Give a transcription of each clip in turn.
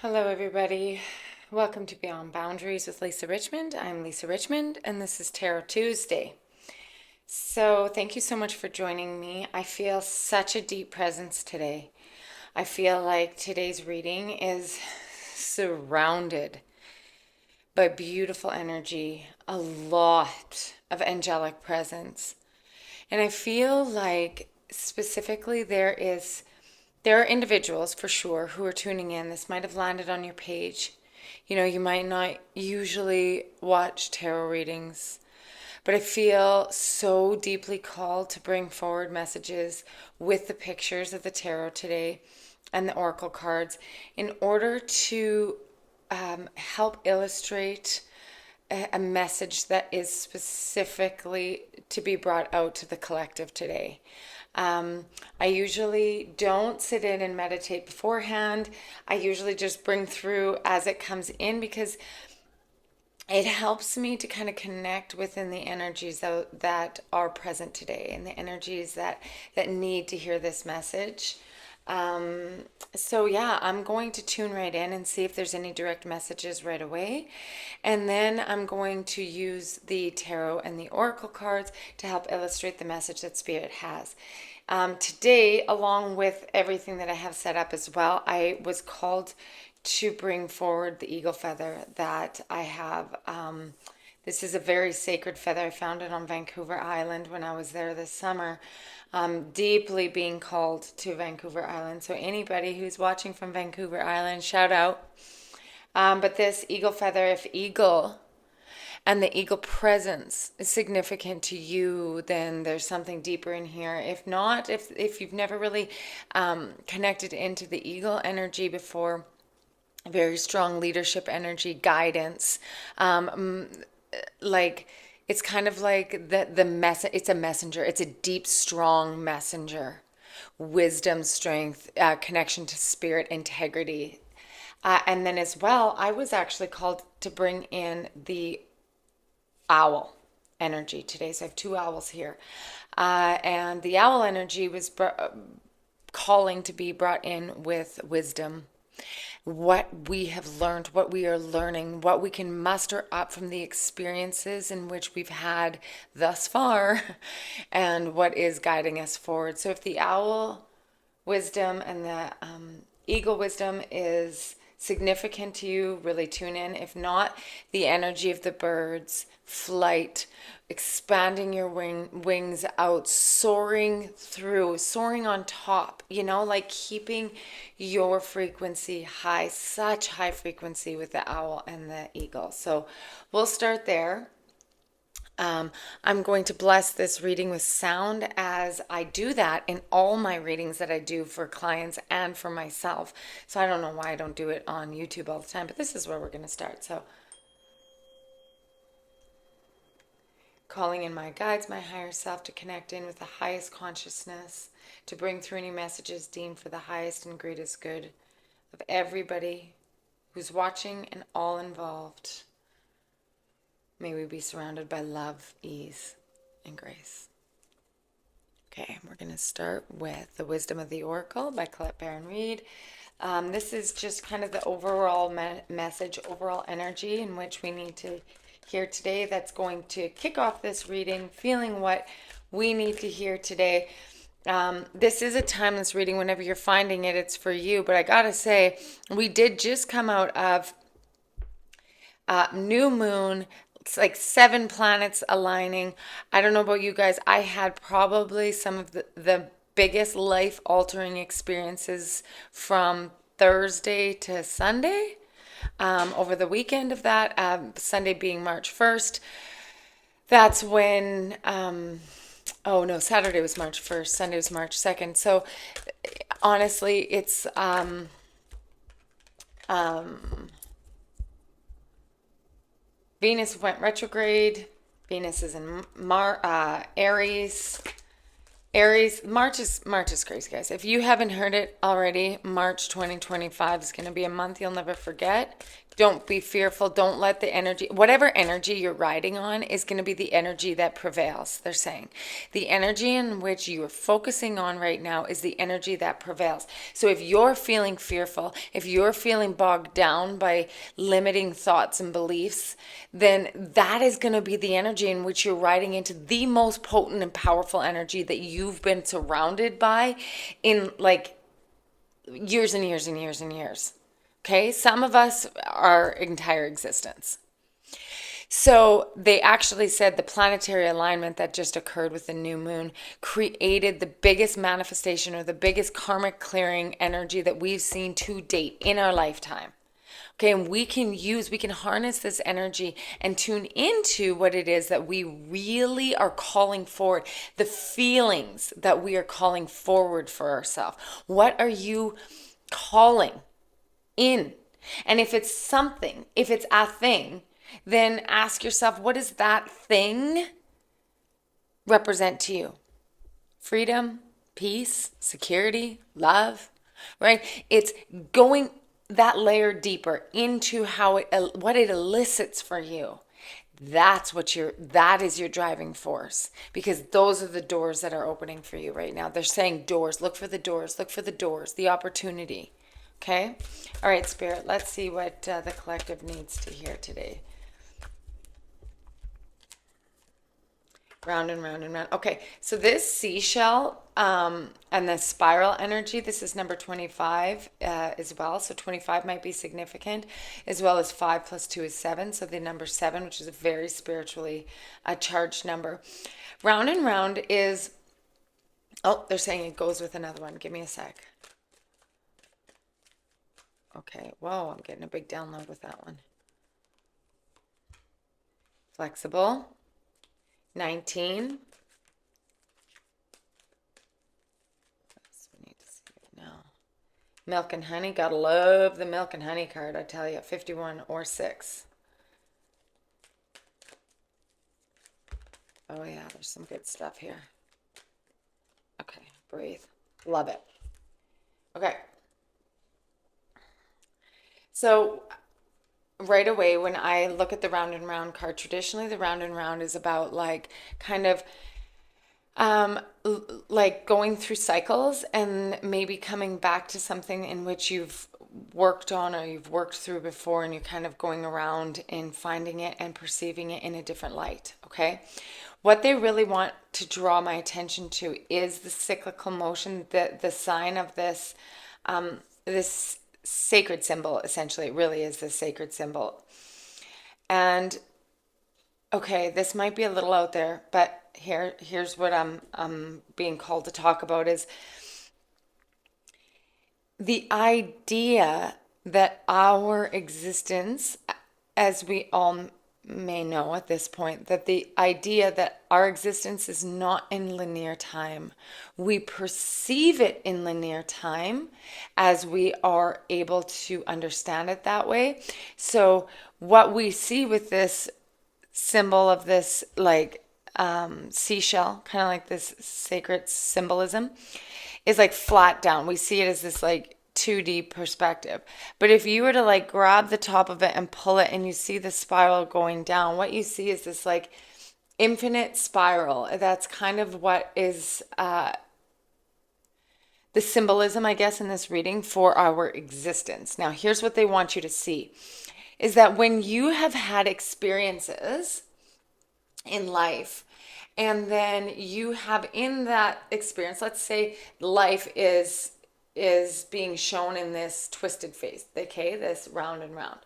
Hello, everybody. Welcome to Beyond Boundaries with Lisa Richmond. I'm Lisa Richmond, and this is Tarot Tuesday. So, thank you so much for joining me. I feel such a deep presence today. I feel like today's reading is surrounded by beautiful energy, a lot of angelic presence. And I feel like specifically there are individuals for sure who are tuning in. This might have landed on your page. You might not usually watch tarot readings, but I feel so deeply called to bring forward messages with the pictures of the tarot today and the oracle cards in order to help illustrate a message that is specifically to be brought out to the collective today. I usually don't sit in and meditate beforehand. I usually just bring through as it comes in because it helps me to kind of connect within the energies that are present today and the energies that need to hear this message. So yeah, I'm going to tune right in and see if there's any direct messages right away. And then I'm going to use the tarot and the oracle cards to help illustrate the message that Spirit has. Today, along with everything that I have set up as well, I was called to bring forward the eagle feather that I have. This is a very sacred feather. I found it on Vancouver Island when I was there this summer. Deeply being called to Vancouver Island. So anybody who's watching from Vancouver Island, shout out. But this eagle feather, if eagle and the eagle presence is significant to you, then there's something deeper in here. If not, if you've never really connected into the eagle energy before, very strong leadership energy, guidance, like it's kind of like it's a messenger. It's a deep, strong messenger. Wisdom, strength, connection to spirit, integrity. And then as well, I was actually called to bring in the owl energy today. So I have two owls here. And the owl energy was calling to be brought in with wisdom, what we have learned, what we are learning, what we can muster up from the experiences in which we've had thus far, and what is guiding us forward. So if the owl wisdom and the eagle wisdom is significant to you, really tune in. If not, the energy of the birds, flight, expanding your wings out, soaring through, soaring on top, like keeping your frequency high, such high frequency with the owl and the eagle. So we'll start there. I'm going to bless this reading with sound as I do that in all my readings that I do for clients and for myself. So I don't know why I don't do it on YouTube all the time, but this is where we're going to start. So calling in my guides, my higher self to connect in with the highest consciousness, to bring through any messages deemed for the highest and greatest good of everybody who's watching and all involved. May we be surrounded by love, ease, and grace. Okay, we're going to start with The Wisdom of the Oracle by Colette Baron Reid. This is just kind of the overall message, overall energy in which we need to hear today that's going to kick off this reading, feeling what we need to hear today. This is a timeless reading. Whenever you're finding it, it's for you. But I gotta say, we did just come out of new moon. It's like 7 planets aligning. I don't know about you guys. I had probably some of the biggest life altering experiences from Thursday to Sunday. Over the weekend of that, Sunday being March 1st, that's when, oh no, Saturday was March 1st, Sunday was March 2nd. So honestly, it's, Venus went retrograde. Venus is in Aries. Aries, March is crazy, guys. If you haven't heard it already, March 2025 is going to be a month you'll never forget. Don't be fearful. Don't let the energy, whatever energy you're riding on, is going to be the energy that prevails, they're saying. The energy in which you are focusing on right now is the energy that prevails. So if you're feeling fearful, if you're feeling bogged down by limiting thoughts and beliefs, then that is going to be the energy in which you're riding into the most potent and powerful energy that you've been surrounded by in like years and years and years and years. Okay, some of us, our entire existence. So they actually said the planetary alignment that just occurred with the new moon created the biggest manifestation or the biggest karmic clearing energy that we've seen to date in our lifetime. Okay, and we can harness this energy and tune into what it is that we really are calling forward, the feelings that we are calling forward for ourselves. What are you calling in? And if it's something, if it's a thing, then ask yourself, what does that thing represent to you? Freedom, peace, security, love, right? It's going that layer deeper into what it elicits for you. That is your driving force, because those are the doors that are opening for you right now. They're saying doors, look for the doors, the opportunity. Okay? All right, Spirit, let's see what the collective needs to hear today. Round and round and round. Okay, so this seashell and the spiral energy, this is number 25 as well. So 25 might be significant, as well as 5 plus 2 is 7. So the number 7, which is a very spiritually charged number. Round and round is, oh, they're saying it goes with another one. Give me a sec. Okay, whoa, I'm getting a big download with that one. Flexible. 19. We need to see it now. Milk and honey. Gotta love the milk and honey card, I tell you. 51 or 6. Oh yeah, there's some good stuff here. Okay, breathe. Love it. Okay. So right away, when I look at the round and round card, traditionally the round and round is about like kind of like going through cycles and maybe coming back to something in which you've worked on or you've worked through before, and you're kind of going around and finding it and perceiving it in a different light. Okay. What they really want to draw my attention to is the cyclical motion, the sign of this, this sacred symbol. Essentially, it really is the sacred symbol. And okay, this might be a little out there, but here's what I'm being called to talk about is the idea that our existence, as we all may know at this point, that the idea that our existence is not in linear time. We perceive it in linear time as we are able to understand it that way. So what we see with this symbol of this like seashell, kind of like this sacred symbolism, is like flat down. We see it as this like 2D perspective. But if you were to like grab the top of it and pull it and you see the spiral going down, what you see is this like infinite spiral. That's kind of what is the symbolism, I guess, in this reading for our existence. Now, here's what they want you to see is that when you have had experiences in life, and then you have in that experience, let's say life is being shown in this twisted face, okay, this round and round.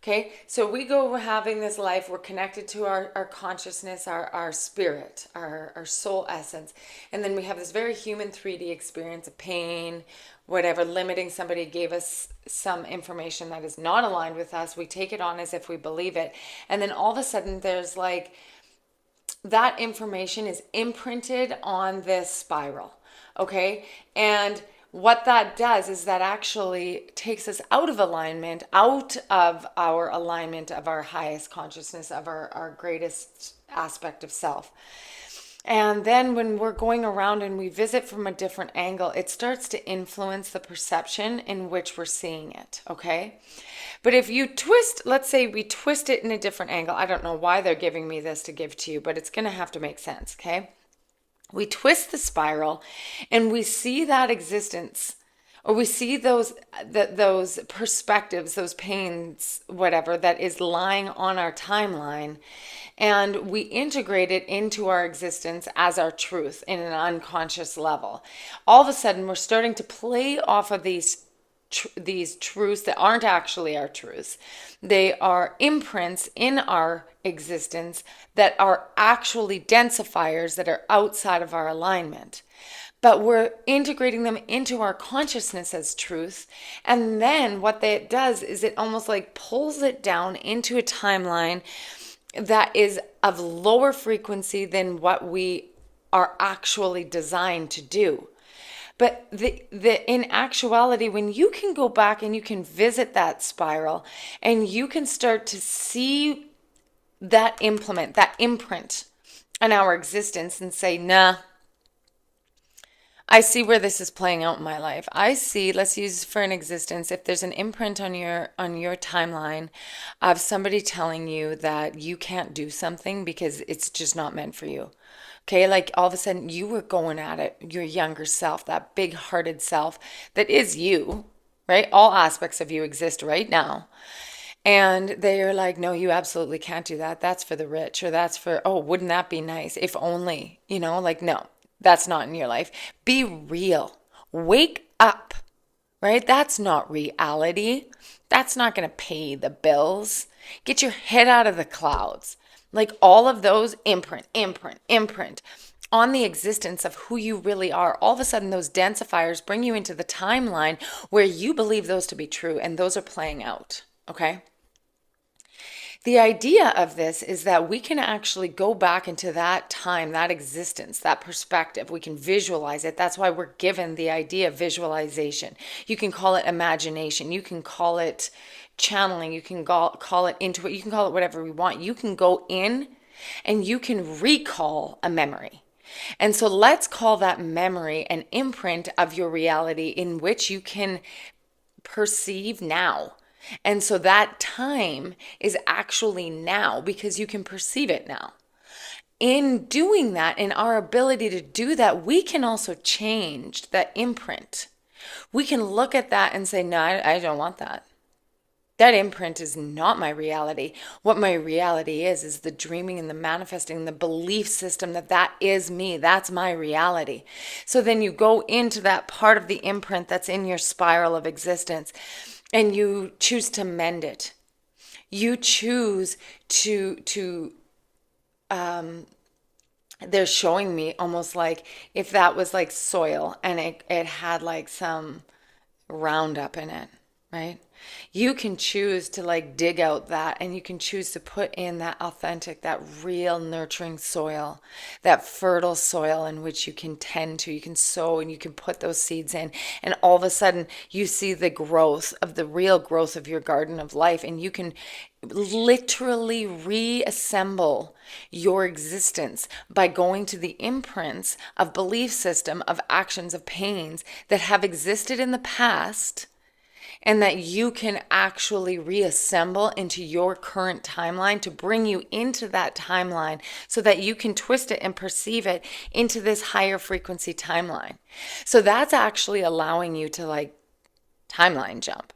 Okay, so we're having this life, we're connected to our consciousness, our spirit, our soul essence. And then we have this very human 3D experience of pain, whatever, limiting. Somebody gave us some information that is not aligned with us. We take it on as if we believe it. And then all of a sudden there's like, that information is imprinted on this spiral. Okay, and what that does is that actually takes us out of alignment, out of our alignment of our highest consciousness, of our greatest aspect of self. And then when we're going around and we visit from a different angle, it starts to influence the perception in which we're seeing it, okay? But if you twist, let's say we twist it in a different angle. I don't know why they're giving me this to give to you, but it's going to have to make sense, okay? We twist the spiral and we see that existence, or we see those perspectives, those pains, whatever that is lying on our timeline, and we integrate it into our existence as our truth in an unconscious level. All of a sudden we're starting to play off of these truths that aren't actually our truths. They are imprints in our existence that are actually densifiers that are outside of our alignment. But we're integrating them into our consciousness as truth. And then what that does is it almost like pulls it down into a timeline that is of lower frequency than what we are actually designed to do. But in actuality, when you can go back and you can visit that spiral and you can start to see that imprint in our existence and say, nah, I see where this is playing out in my life. I see, let's use for an existence, if there's an imprint on your timeline of somebody telling you that you can't do something because it's just not meant for you. Okay, like all of a sudden you were going at it, your younger self, that big-hearted self that is you, right? All aspects of you exist right now. And they are like, no, you absolutely can't do that. That's for the rich, or that's for, oh, wouldn't that be nice? If only, like, no, that's not in your life. Be real. Wake up, right? That's not reality. That's not going to pay the bills. Get your head out of the clouds. Like all of those imprint on the existence of who you really are. All of a sudden, those densifiers bring you into the timeline where you believe those to be true, and those are playing out, okay? The idea of this is that we can actually go back into that time, that existence, that perspective. We can visualize it. That's why we're given the idea of visualization. You can call it imagination. You can call it channeling. You can call it intuition. You can call it whatever we want. You can go in and you can recall a memory. And so let's call that memory an imprint of your reality in which you can perceive now. And so that time is actually now because you can perceive it now. In doing that, in our ability to do that, we can also change that imprint. We can look at that and say, no, I don't want that. That imprint is not my reality. What my reality is the dreaming and the manifesting, the belief system that is me. That's my reality. So then you go into that part of the imprint that's in your spiral of existence and you choose to mend it. You choose to they're showing me almost like if that was like soil and it had like some Roundup in it, right? You can choose to like dig out that, and you can choose to put in that authentic, that real nurturing soil, that fertile soil in which you can tend to, you can sow and you can put those seeds in. And all of a sudden you see the growth of the real growth of your garden of life, and you can literally reassemble your existence by going to the imprints of belief system, of actions, of pains that have existed in the past, and that you can actually reassemble into your current timeline to bring you into that timeline so that you can twist it and perceive it into this higher frequency timeline. So that's actually allowing you to like timeline jump,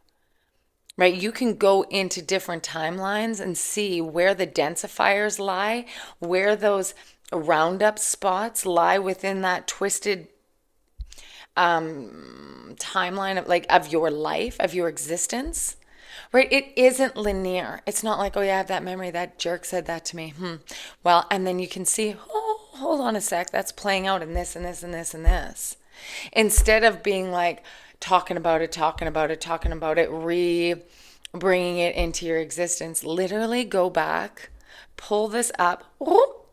right? You can go into different timelines and see where the densifiers lie, where those roundup spots lie within that twisted timeline of your life, of your existence, right? It isn't linear. It's not like, oh yeah, I have that memory, that jerk said that to me. Well, and then you can see, oh, hold on a sec, that's playing out in this and this and this and this. Instead of being like talking about it, bringing it into your existence, literally go back, pull this up,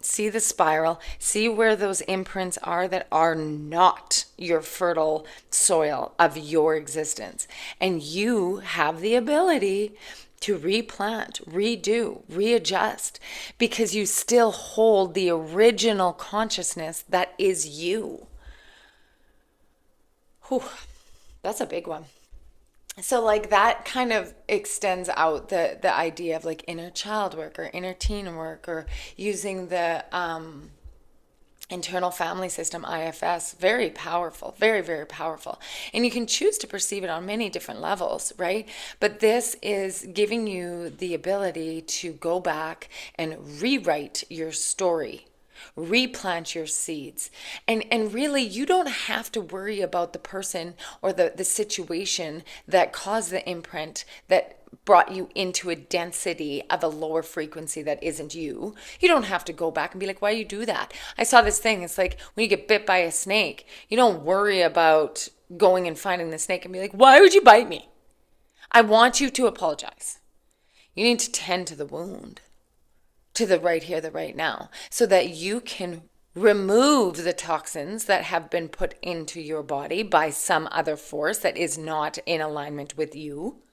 see the spiral, see where those imprints are that are not your fertile soil of your existence. And you have the ability to replant, redo, readjust, because you still hold the original consciousness that is you. Whew, that's a big one. So like that kind of extends out the idea of like inner child work or inner teen work, or using the internal family system, IFS. Very powerful, very, very powerful. And you can choose to perceive it on many different levels, right? But this is giving you the ability to go back and rewrite your story, replant your seeds. And really, you don't have to worry about the person or the situation that caused the imprint that brought you into a density of a lower frequency that isn't you. You don't have to go back and be like, why do you do that? I saw this thing. It's like when you get bit by a snake, you don't worry about going and finding the snake and be like, why would you bite me? I want you to apologize. You need to tend to the wound, to the right here, the right now, so that you can remove the toxins that have been put into your body by some other force that is not in alignment with you,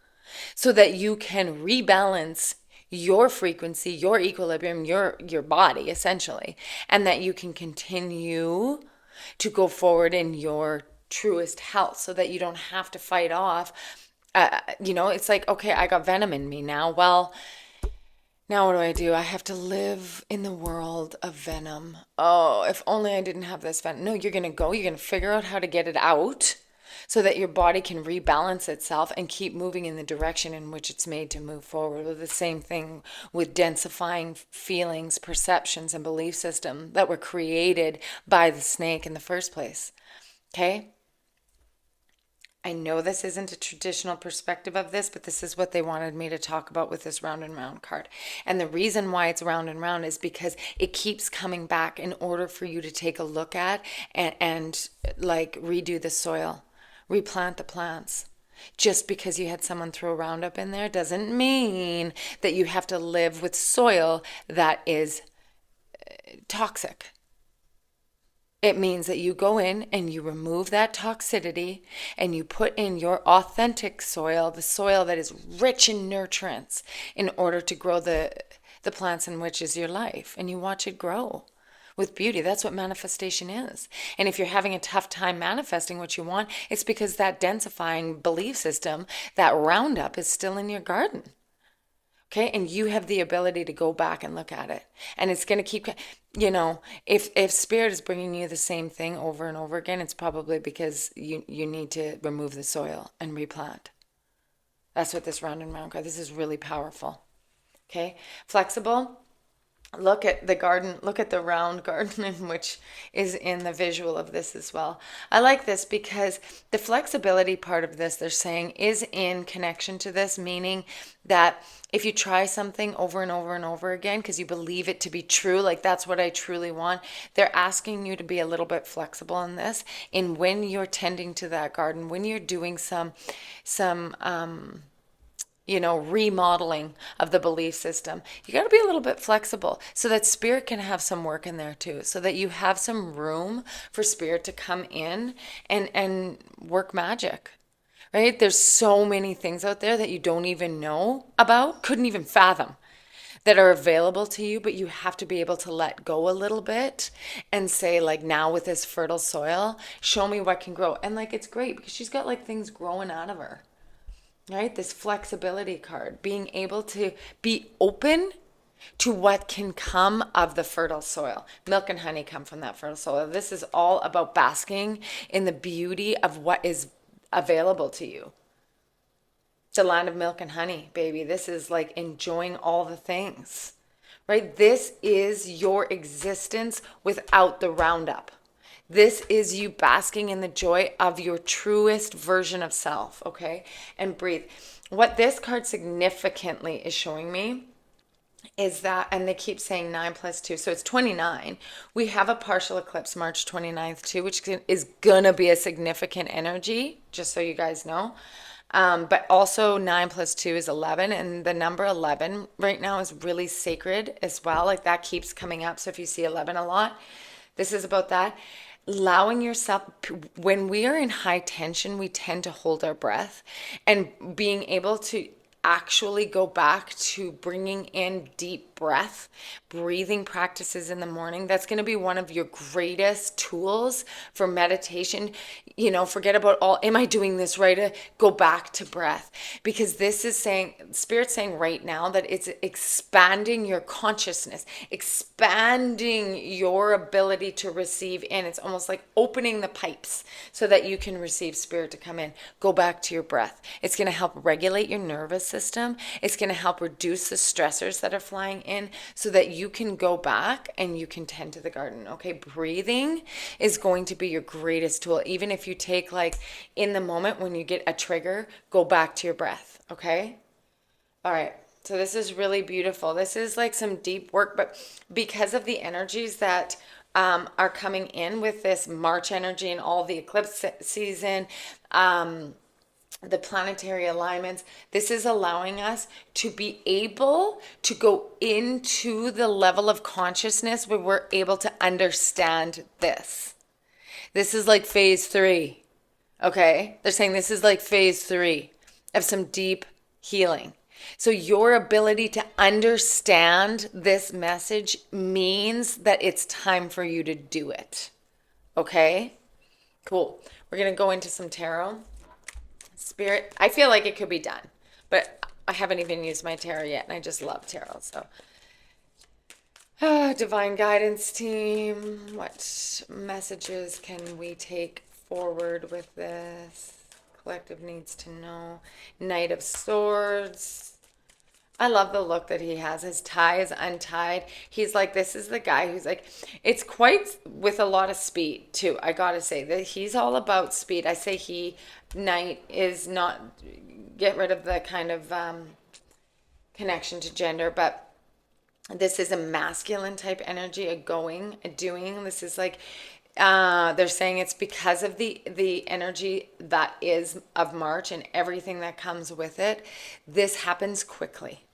so that you can rebalance your frequency, your equilibrium, your body essentially, and that you can continue to go forward in your truest health, so that you don't have to fight off. It's like, okay, I got venom in me now. Well, now what do? I have to live in the world of venom. Oh, if only I didn't have this venom. No, you're going to figure out how to get it out so that your body can rebalance itself and keep moving in the direction in which it's made to move forward. Or the same thing with densifying feelings, perceptions, and belief system that were created by the snake in the first place. Okay? I know this isn't a traditional perspective of this, but this is what they wanted me to talk about with this round and round card. And the reason why it's round and round is because it keeps coming back in order for you to take a look at and like redo the soil, replant the plants. Just because you had someone throw Roundup in there doesn't mean that you have to live with soil that is toxic. It means that you go in and you remove that toxicity and you put in your authentic soil, the soil that is rich in nutrients, in order to grow the plants in which is your life. And you watch it grow with beauty. That's what manifestation is. And if you're having a tough time manifesting what you want, it's because that densifying belief system, that Roundup, is still in your garden. Okay, and you have the ability to go back and look at it. And it's going to keep, if spirit is bringing you the same thing over and over again, it's probably because you need to remove the soil and replant. That's what this round and round card, this is really powerful. Okay, flexible. Look at the garden, look at the round garden in which is in the visual of this as well. I like this because the flexibility part of this, they're saying, is in connection to this, meaning that if you try something over and over and over again because you believe it to be true, like that's what I truly want, they're asking you to be a little bit flexible in this, in when you're tending to that garden, when you're doing some remodeling of the belief system. You got to be a little bit flexible so that spirit can have some work in there too, so that you have some room for spirit to come in and work magic, right? There's so many things out there that you don't even know about, couldn't even fathom, that are available to you, but you have to be able to let go a little bit and say, like, now with this fertile soil, show me what can grow. And like, it's great because she's got like things growing out of her. Right? This flexibility card, being able to be open to what can come of the fertile soil. Milk and honey come from that fertile soil. This is all about basking in the beauty of what is available to you. The land of milk and honey, baby. This is like enjoying all the things, right? This is your existence without the Roundup. This is you basking in the joy of your truest version of self, okay? And breathe. What this card significantly is showing me is that, and they keep saying 9 plus 2, so it's 29. We have a partial eclipse March 29th too, which is gonna be a significant energy, just so you guys know. But also 9 plus 2 is 11, and the number 11 right now is really sacred as well. Like that keeps coming up, so if you see 11 a lot, this is about that. Allowing yourself, when we are in high tension, we tend to hold our breath, and being able to actually go back to bringing in deep breath, breathing practices in the morning, that's going to be one of your greatest tools for meditation. Forget about all, am I doing this right? Go back to breath, because this is saying, Spirit's saying right now that it's expanding your consciousness, expanding your ability to receive in. It's almost like opening the pipes so that you can receive Spirit to come in. Go back to your breath. It's going to help regulate your nervous system. It's going to help reduce the stressors that are flying in so that you can go back and you can tend to the garden. Okay, breathing is going to be your greatest tool. Even if you take, like, in the moment when you get a trigger, go back to your breath. Okay. All right. So this is really beautiful. This is like some deep work, but because of the energies that are coming in with this March energy and all the eclipse season, the planetary alignments, this is allowing us to be able to go into the level of consciousness where we're able to understand this. This is like phase 3. Okay? They're saying this is like phase 3 of some deep healing. So your ability to understand this message means that it's time for you to do it. Okay? Cool. We're going to go into some tarot. Spirit, I feel like it could be done, but I haven't even used my tarot yet, and I just love tarot. So, divine guidance team, what messages can we take forward with this? Collective needs to know. Knight of Swords. I love the look that he has. His tie is untied. He's like, this is the guy who's like, it's quite with a lot of speed too. I gotta say that he's all about speed. I say he, Knight, is not, get rid of the kind of connection to gender, but this is a masculine type energy, a going, a doing. This is like, they're saying it's because of the energy that is of March and everything that comes with it. This happens quickly.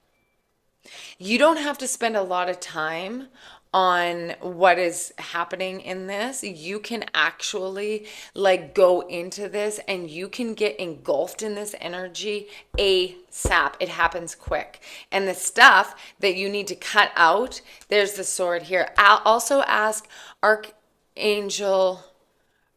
You don't have to spend a lot of time on what is happening in this. You can actually like go into this and you can get engulfed in this energy ASAP. It happens quick. And the stuff that you need to cut out, there's the sword here. I'll also ask Archangel,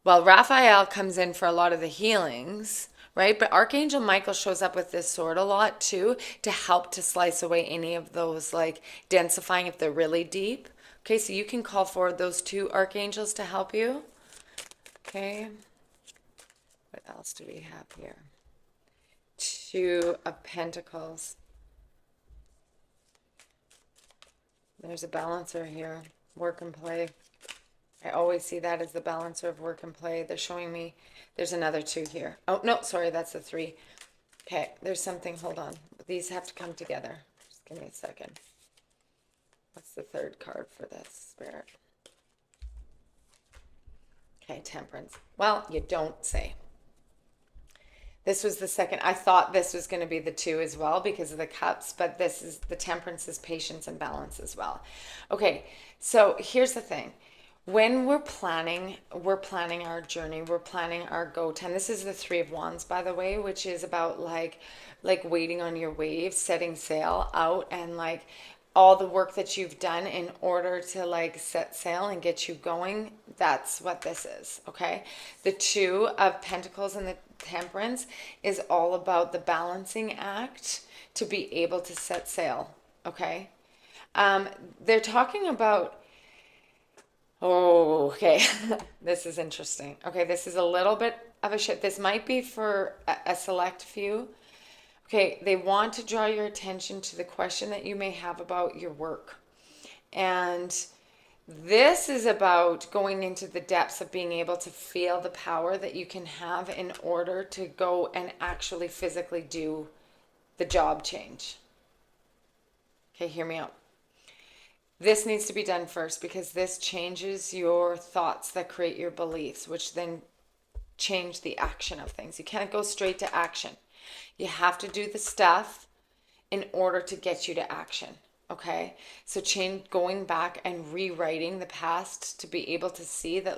well, Raphael comes in for a lot of the healings, right? But Archangel Michael shows up with this sword a lot too to help to slice away any of those, like densifying if they're really deep. Okay, so you can call forward those two archangels to help you. Okay, what else do we have here? Two of Pentacles. There's a balancer here, work and play. I always see that as the balancer of work and play. They're showing me there's another 2 here. Oh, no, sorry, that's the 3. Okay, there's something, hold on. These have to come together. Just give me a second. What's the 3rd card for this, Spirit? Okay, Temperance. Well, you don't say. This was the 2nd. I thought this was going to be the 2 as well because of the cups, but this is the Temperance is patience and balance as well. Okay, so here's the thing. When we're planning our journey, we're planning our go time. This is the 3 of Wands, by the way, which is about like waiting on your waves, setting sail out, and like all the work that you've done in order to like set sail and get you going. That's what this is, okay? The 2 of Pentacles and the Temperance is all about the balancing act to be able to set sail, okay? They're talking about, oh, okay. This is interesting. Okay, this is a little bit of a shift. This might be for a select few. Okay, they want to draw your attention to the question that you may have about your work. And this is about going into the depths of being able to feel the power that you can have in order to go and actually physically do the job change. Okay, hear me out. This needs to be done first because this changes your thoughts that create your beliefs, which then change the action of things. You can't go straight to action. You have to do the stuff in order to get you to action. Okay, so going back and rewriting the past to be able to see that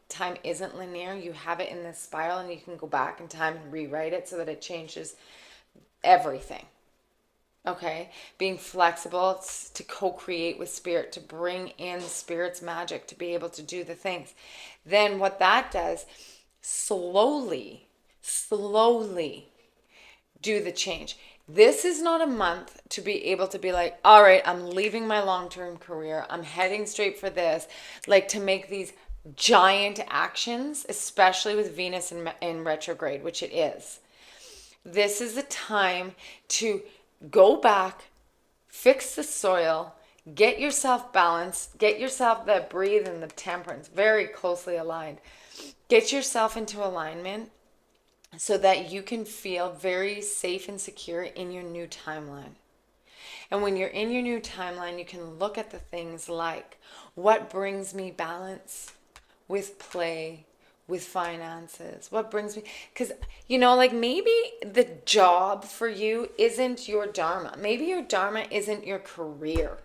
time isn't linear. You have it in this spiral and you can go back in time and rewrite it so that it changes everything. Okay, being flexible to co-create with spirit, to bring in spirit's magic, to be able to do the things. Then what that does, slowly do the change. This is not a month to be able to be like, all right, I'm leaving my long-term career, I'm heading straight for this, like to make these giant actions, especially with Venus in retrograde, which it is. This is a time to go back, fix the soil, get yourself balanced, get yourself the breathe and the temperance very closely aligned. Get yourself into alignment so that you can feel very safe and secure in your new timeline. And when you're in your new timeline, you can look at the things like what brings me balance with play, with finances, what brings me, because like maybe the job for you isn't your dharma. Maybe your dharma isn't your career.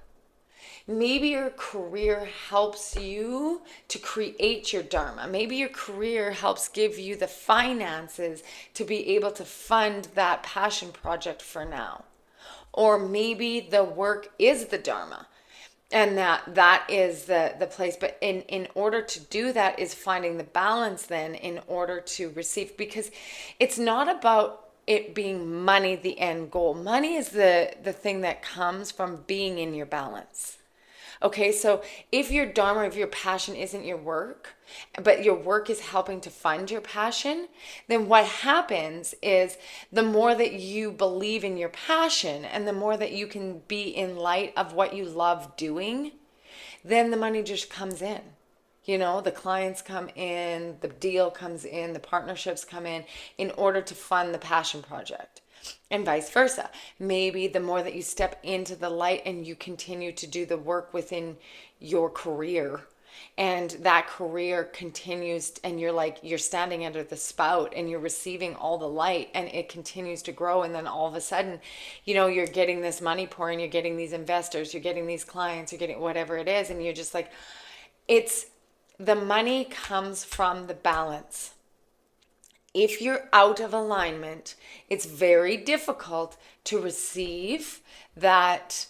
Maybe your career helps you to create your dharma. Maybe your career helps give you the finances to be able to fund that passion project for now. Or maybe the work is the dharma and that is the place, but in order to do that is finding the balance then in order to receive, because it's not about it being money the end goal. Money is the thing that comes from being in your balance. Okay, so if your dharma, if your passion isn't your work, but your work is helping to fund your passion, then what happens is the more that you believe in your passion and the more that you can be in light of what you love doing, then the money just comes in. The clients come in, the deal comes in, the partnerships come in order to fund the passion project. And vice versa. Maybe the more that you step into the light and you continue to do the work within your career, and that career continues, and you're standing under the spout and you're receiving all the light and it continues to grow, and then all of a sudden you're getting this money pouring, you're getting these investors, you're getting these clients, you're getting whatever it is, and you're just like, it's the money comes from the balance. If you're out of alignment, it's very difficult to receive that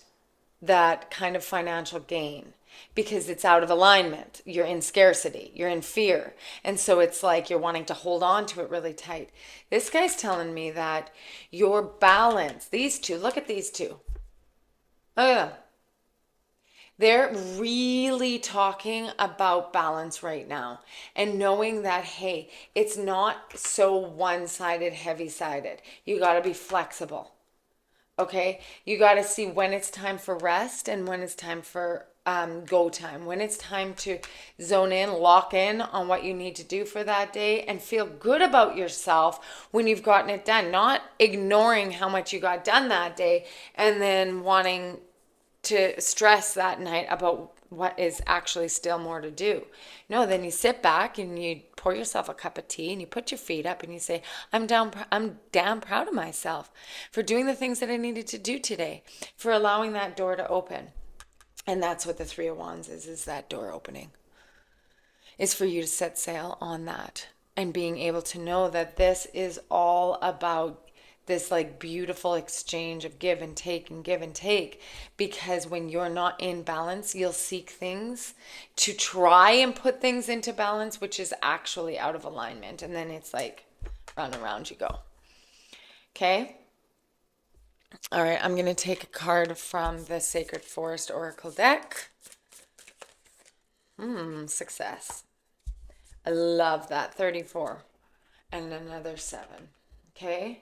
kind of financial gain because it's out of alignment. You're in scarcity, you're in fear. And so it's like you're wanting to hold on to it really tight. This guy's telling me that your balance, these two, look at these two. Look at them. They're really talking about balance right now and knowing that, hey, it's not so one-sided, heavy-sided. You got to be flexible. Okay? You got to see when it's time for rest and when it's time for go time. When it's time to zone in, lock in on what you need to do for that day and feel good about yourself when you've gotten it done. Not ignoring how much you got done that day and then wanting to stress that night about what is actually still more to do. No, then you sit back and you pour yourself a cup of tea and you put your feet up and you say, I'm damn proud of myself for doing the things that I needed to do today, for allowing that door to open. And that's what the Three of Wands is that door opening. Is for you to set sail on that and being able to know that this is all about this like beautiful exchange of give and take and give and take, because when you're not in balance, you'll seek things to try and put things into balance, which is actually out of alignment. And then it's like round and round you go. Okay. All right. I'm going to take a card from the Sacred Forest Oracle deck. Success. I love that. 34 and another 7. Okay.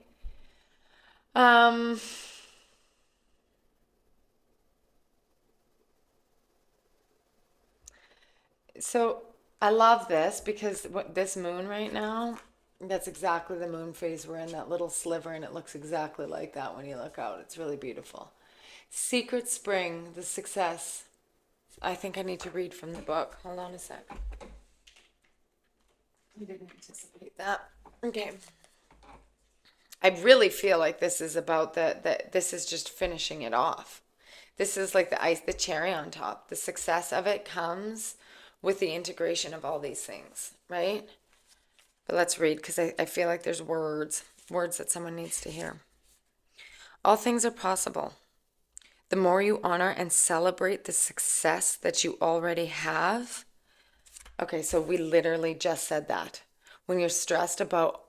So I love this because this moon right now, that's exactly the moon phase we're in, that little sliver, and it looks exactly like that when you look out. It's really beautiful. Secret Spring, the success. I think I need to read from the book. Hold on a sec. I didn't anticipate that. Okay. I really feel like this is about this is just finishing it off. This is like the cherry on top. The success of it comes with the integration of all these things, right? But let's read because I feel like there's words that someone needs to hear. All things are possible. The more you honor and celebrate the success that you already have. Okay, so we literally just said that. When you're stressed about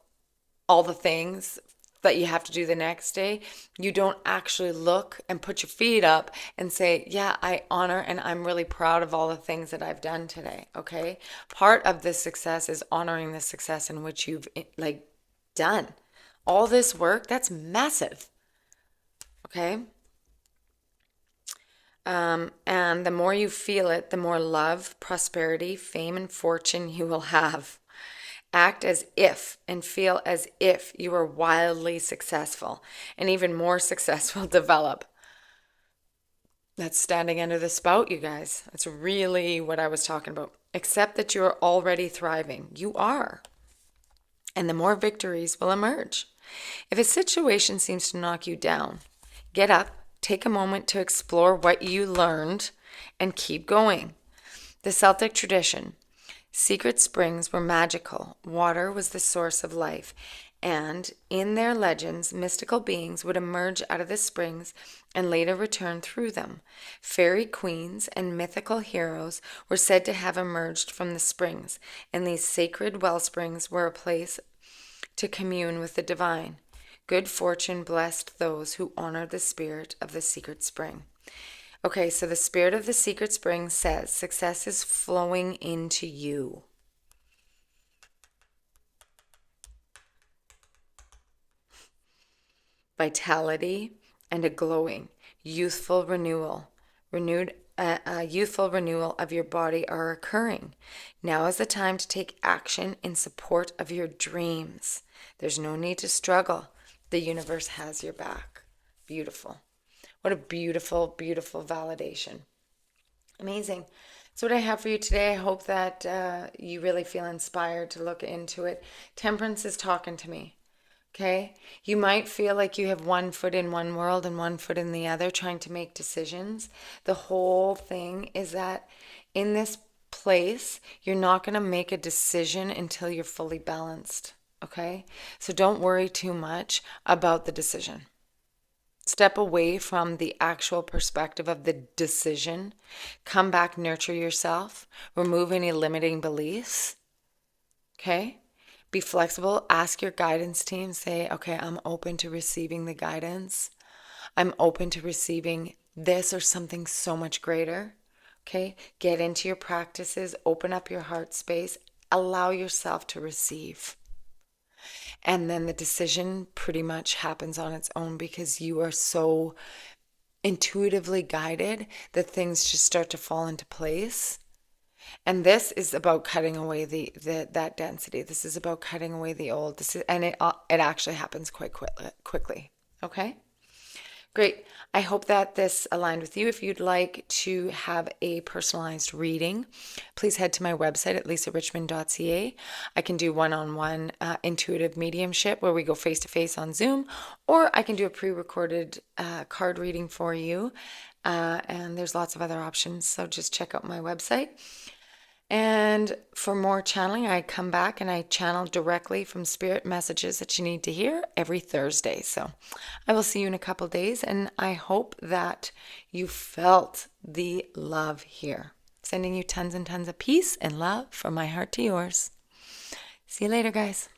all the things that you have to do the next day, you don't actually look and put your feet up and say, yeah, I honor and I'm really proud of all the things that I've done today. Okay. Part of this success is honoring the success in which you've like done all this work. That's massive. Okay. And the more you feel it, the more love, prosperity, fame, and fortune you will have. Act as if and feel as if you are wildly successful and even more successful develop. That's standing under the spout, you guys. That's really what I was talking about. Accept that you are already thriving. You are. And the more victories will emerge. If a situation seems to knock you down, get up, take a moment to explore what you learned, and keep going. The Celtic tradition. Secret springs were magical. Water was the source of life. And in their legends, mystical beings would emerge out of the springs and later return through them. Fairy queens and mythical heroes were said to have emerged from the springs, and these sacred well springs were a place to commune with the divine. Good fortune blessed those who honored the spirit of the secret spring. Okay, so the spirit of the secret spring says success is flowing into you. Vitality and a glowing, youthful renewal. Youthful renewal of your body are occurring. Now is the time to take action in support of your dreams. There's no need to struggle. The universe has your back. Beautiful. What a beautiful, beautiful validation. Amazing. That's what I have for you today. I hope that you really feel inspired to look into it. Temperance is talking to me. Okay? You might feel like you have one foot in one world and one foot in the other, trying to make decisions. The whole thing is that in this place, you're not going to make a decision until you're fully balanced. Okay? So don't worry too much about the decision. Step away from the actual perspective of the decision. Come back, nurture yourself. Remove any limiting beliefs. Okay? Be flexible. Ask your guidance team. Say, okay, I'm open to receiving the guidance. I'm open to receiving this or something so much greater. Okay? Get into your practices. Open up your heart space. Allow yourself to receive. And then the decision pretty much happens on its own because you are so intuitively guided that things just start to fall into place. And this is about cutting away that density. This is about cutting away the old. It actually happens quite quickly. Okay? Great. I hope that this aligned with you. If you'd like to have a personalized reading, please head to my website at lisarichmond.ca. I can do one-on-one intuitive mediumship where we go face-to-face on Zoom, or I can do a pre-recorded card reading for you. And there's lots of other options, so just check out my website. And for more channeling, I come back and I channel directly from spirit messages that you need to hear every Thursday. So I will see you in a couple days, and I hope that you felt the love here. Sending you tons and tons of peace and love from my heart to yours. See you later, guys.